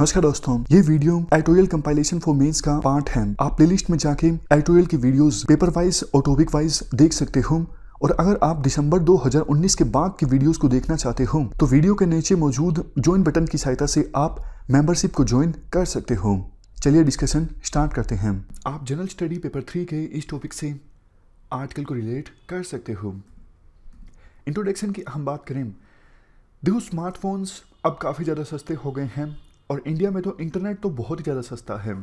नमस्कार दोस्तों, ये video editorial compilation for mains का पार्ट है। आप प्लेलिस्ट में जाके एडिटोरियल की वीडियोस पेपर वाइज और टॉपिक वाइज देख सकते हो। और अगर आप दिसंबर 2019 के बाद की वीडियोस को देखना चाहते हो तो वीडियो के नीचे मौजूद ज्वाइन बटन की सहायता से आप मेंबरशिप को ज्वाइन कर सकते हो। चलिए डिस्कशन स्टार्ट करते हैं। आप जनरल स्टडी पेपर 3 के इस टॉपिक से आर्टिकल को रिलेट कर सकते हो। इंट्रोडक्शन की हम बात करें, देखो स्मार्टफोन्स अब काफ़ी ज़्यादा सस्ते हो गए हैं और इंडिया में तो इंटरनेट तो बहुत ही ज़्यादा सस्ता है।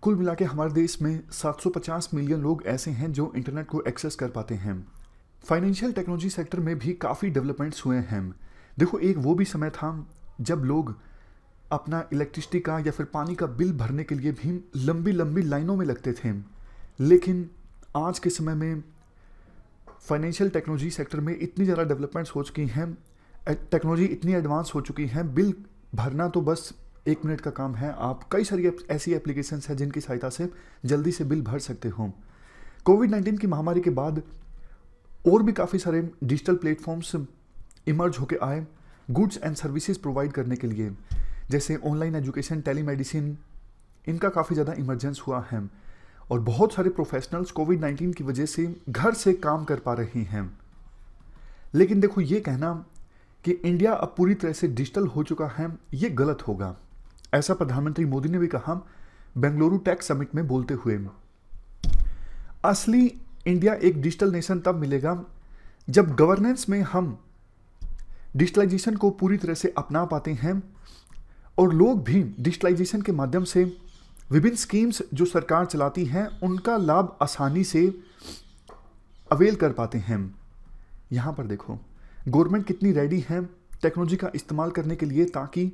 कुल मिला के हमारे देश में 750 मिलियन लोग ऐसे हैं जो इंटरनेट को एक्सेस कर पाते हैं। फाइनेंशियल टेक्नोलॉजी सेक्टर में भी काफ़ी डेवलपमेंट्स हुए हैं। देखो, एक वो भी समय था जब लोग अपना इलेक्ट्रिसिटी का या फिर पानी का बिल भरने के लिए भी लंबी लंबी लाइनों में लगते थे, लेकिन आज के समय में फाइनेंशियल टेक्नोलॉजी सेक्टर में इतनी ज़्यादा डेवलपमेंट्स हो चुकी हैं, टेक्नोलॉजी इतनी एडवांस हो चुकी है, बिल भरना तो बस 1 मिनट का काम है। आप कई सारी ऐसी एप्लीकेशंस हैं जिनकी सहायता से जल्दी से बिल भर सकते हो। कोविड-19 की महामारी के बाद और भी काफ़ी सारे डिजिटल प्लेटफॉर्म्स इमर्ज होके आए गुड्स एंड सर्विसेज प्रोवाइड करने के लिए, जैसे ऑनलाइन एजुकेशन, टेलीमेडिसिन, इनका काफ़ी ज़्यादा इमरजेंस हुआ है और बहुत सारे प्रोफेशनल्स कोविड-19 की वजह से घर से काम कर पा रही हैं। लेकिन देखो, ये कहना कि इंडिया अब पूरी तरह से डिजिटल हो चुका है, ये गलत होगा। ऐसा प्रधानमंत्री मोदी ने भी कहा बेंगलुरु टेक समिट में बोलते हुए। असली इंडिया एक डिजिटल नेशन तब मिलेगा जब गवर्नेंस में हम डिजिटलाइजेशन को पूरी तरह से अपना पाते हैं और लोग भी डिजिटलाइजेशन के माध्यम से विभिन्न स्कीम्स जो सरकार चलाती हैं उनका लाभ आसानी से अवेल कर पाते हैं। यहाँ पर देखो, गवर्नमेंट कितनी रेडी है टेक्नोलॉजी का इस्तेमाल करने के लिए ताकि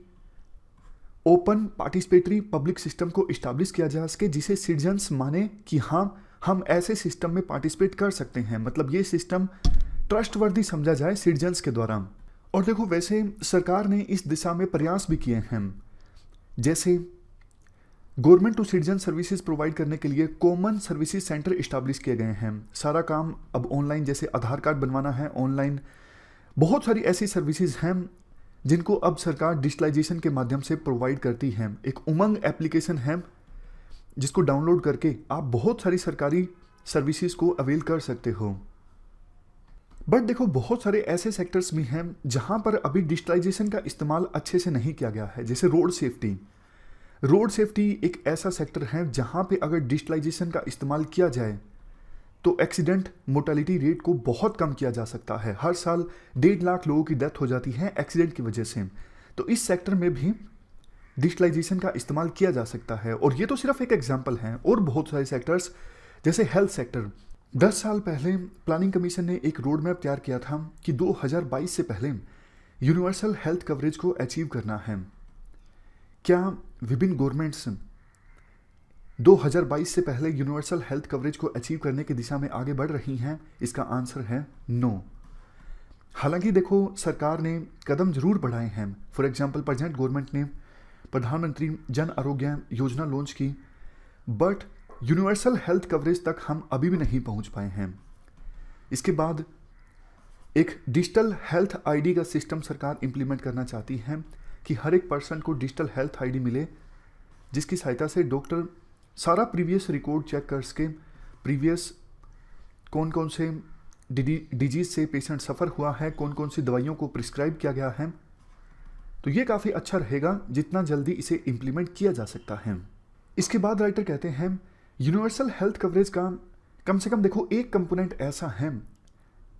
ओपन पार्टिसिपेटरी पब्लिक सिस्टम को इस्टेब्लिश किया जा सके, जिसे सिटीजन्स माने कि हाँ, हम ऐसे सिस्टम में पार्टिसिपेट कर सकते हैं। मतलब ये सिस्टम ट्रस्टवर्दी समझा जाए सिटीजन्स के द्वारा। और देखो, वैसे सरकार ने इस दिशा में प्रयास भी किए हैं, जैसे government to citizen services provide करने के लिए कॉमन सर्विसेज सेंटर इस्टेब्लिश किए गए हैं। सारा काम अब ऑनलाइन, जैसे आधार कार्ड बनवाना है ऑनलाइन, बहुत सारी ऐसी सर्विसेज हैं जिनको अब सरकार डिजिटलाइजेशन के माध्यम से प्रोवाइड करती है। एक उमंग एप्लीकेशन है जिसको डाउनलोड करके आप बहुत सारी सरकारी सर्विसेज को अवेल कर सकते हो। बट देखो, बहुत सारे ऐसे सेक्टर्स भी हैं जहां पर अभी डिजिटलाइजेशन का इस्तेमाल अच्छे से नहीं किया गया है, जैसे रोड सेफ्टी। रोड सेफ्टी एक ऐसा सेक्टर है जहां पे अगर डिजिटलाइजेशन का इस्तेमाल किया जाए तो एक्सीडेंट मोर्टेलिटी रेट को बहुत कम किया जा सकता है। हर साल 1.5 लाख लोगों की डेथ हो जाती है एक्सीडेंट की वजह से। तो इस सेक्टर में भी डिजिटलाइजेशन का इस्तेमाल किया जा सकता है। और ये तो सिर्फ एक एग्जांपल है, और बहुत सारे सेक्टर्स, जैसे हेल्थ सेक्टर। 10 साल पहले प्लानिंग कमीशन ने एक रोड मैप तैयार किया था कि 2022 से पहले यूनिवर्सल हेल्थ कवरेज को अचीव करना है। क्या विभिन्न गवर्नमेंट्स 2022 से पहले यूनिवर्सल हेल्थ कवरेज को अचीव करने की दिशा में आगे बढ़ रही हैं? इसका आंसर है नो। हालांकि देखो, सरकार ने कदम जरूर बढ़ाए हैं। फॉर एग्जांपल, प्रेजेंट गवर्नमेंट ने प्रधानमंत्री जन आरोग्य योजना लॉन्च की, बट यूनिवर्सल हेल्थ कवरेज तक हम अभी भी नहीं पहुंच पाए हैं। इसके बाद एक डिजिटल हेल्थ आईडी का सिस्टम सरकार इंप्लीमेंट करना चाहती है कि हर एक पर्सन को डिजिटल हेल्थ आईडी मिले, जिसकी सहायता से डॉक्टर सारा प्रीवियस रिकॉर्ड चेक कर सके, प्रीवियस कौन कौन से डिजीज से पेशेंट सफ़र हुआ है, कौन कौन सी दवाइयों को प्रिस्क्राइब किया गया है। तो ये काफ़ी अच्छा रहेगा जितना जल्दी इसे इम्प्लीमेंट किया जा सकता है। इसके बाद राइटर कहते हैं यूनिवर्सल हेल्थ कवरेज का कम से कम देखो एक कंपोनेंट ऐसा है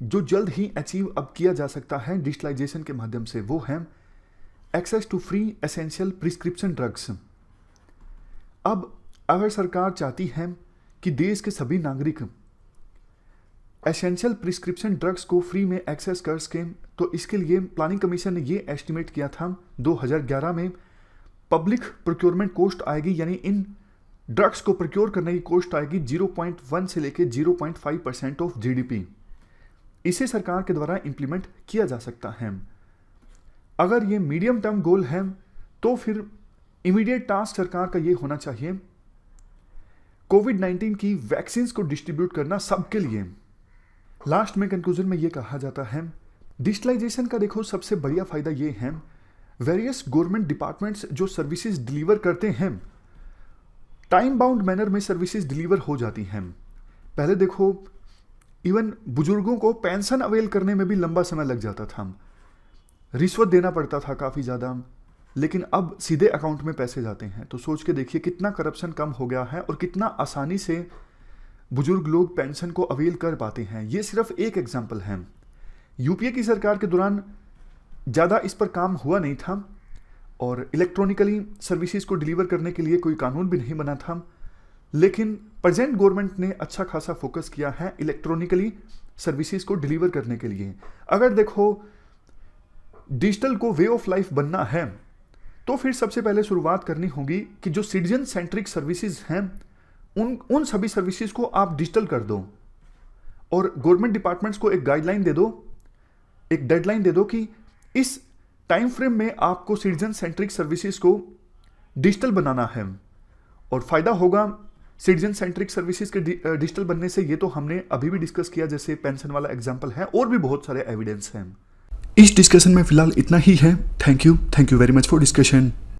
जो जल्द ही अचीव अब किया जा सकता है डिजिटलाइजेशन के माध्यम से, वो है access to free essential prescription drugs. अब अगर सरकार चाहती है कि देश के सभी नागरिक एसेंशियल प्रिस्क्रिप्शन ड्रग्स को फ्री में एक्सेस कर सकें, तो इसके लिए प्लानिंग कमीशन ने ये एस्टिमेट किया था 2011 में पब्लिक प्रोक्योरमेंट कॉस्ट आएगी, यानी इन ड्रग्स को प्रोक्योर करने की कॉस्ट आएगी 0.1 से लेकर 0.5% ऑफ जीडीपी। इसे सरकार के द्वारा इंप्लीमेंट किया जा सकता है। अगर ये मीडियम टर्म गोल है तो फिर इमीडिएट टास्क सरकार का ये होना चाहिए कोविड-19 की वैक्सीन को डिस्ट्रीब्यूट करना सबके लिए। लास्ट में कंक्लूजन में ये कहा जाता है, डिजिटलाइजेशन का देखो सबसे बढ़िया फायदा ये है वेरियस गवर्नमेंट डिपार्टमेंट्स जो सर्विसेज डिलीवर करते हैं, टाइम बाउंड मैनर में सर्विसेज डिलीवर हो जाती हैं। पहले देखो, इवन बुजुर्गों को पेंशन अवेल करने में भी लंबा समय लग जाता था, रिश्वत देना पड़ता था काफ़ी ज़्यादा, लेकिन अब सीधे अकाउंट में पैसे जाते हैं। तो सोच के देखिए कितना करप्शन कम हो गया है और कितना आसानी से बुजुर्ग लोग पेंशन को अवेल कर पाते हैं। ये सिर्फ एक एग्जाम्पल है। यूपीए की सरकार के दौरान ज़्यादा इस पर काम हुआ नहीं था और इलेक्ट्रॉनिकली सर्विसेज को डिलीवर करने के लिए कोई कानून भी नहीं बना था, लेकिन प्रेजेंट गवर्नमेंट ने अच्छा खासा फोकस किया है इलेक्ट्रॉनिकली सर्विसेज को डिलीवर करने के लिए। अगर देखो डिजिटल को वे ऑफ लाइफ बनना है तो फिर सबसे पहले शुरुआत करनी होगी कि जो सिटीजन सेंट्रिक सर्विसेज हैं उन सभी सर्विसेज को आप डिजिटल कर दो और गवर्नमेंट डिपार्टमेंट्स को एक गाइडलाइन दे दो, एक डेडलाइन दे दो कि इस टाइम फ्रेम में आपको सिटीजन सेंट्रिक सर्विसेज को डिजिटल बनाना है। और फायदा होगा सिटीजन सेंट्रिक सर्विसेज के डिजिटल बनने से, ये तो हमने अभी भी डिस्कस किया, जैसे पेंशन वाला एग्जांपल है, और भी बहुत सारे एविडेंस हैं। इस डिस्कशन में फिलहाल इतना ही है। Thank you very much for discussion.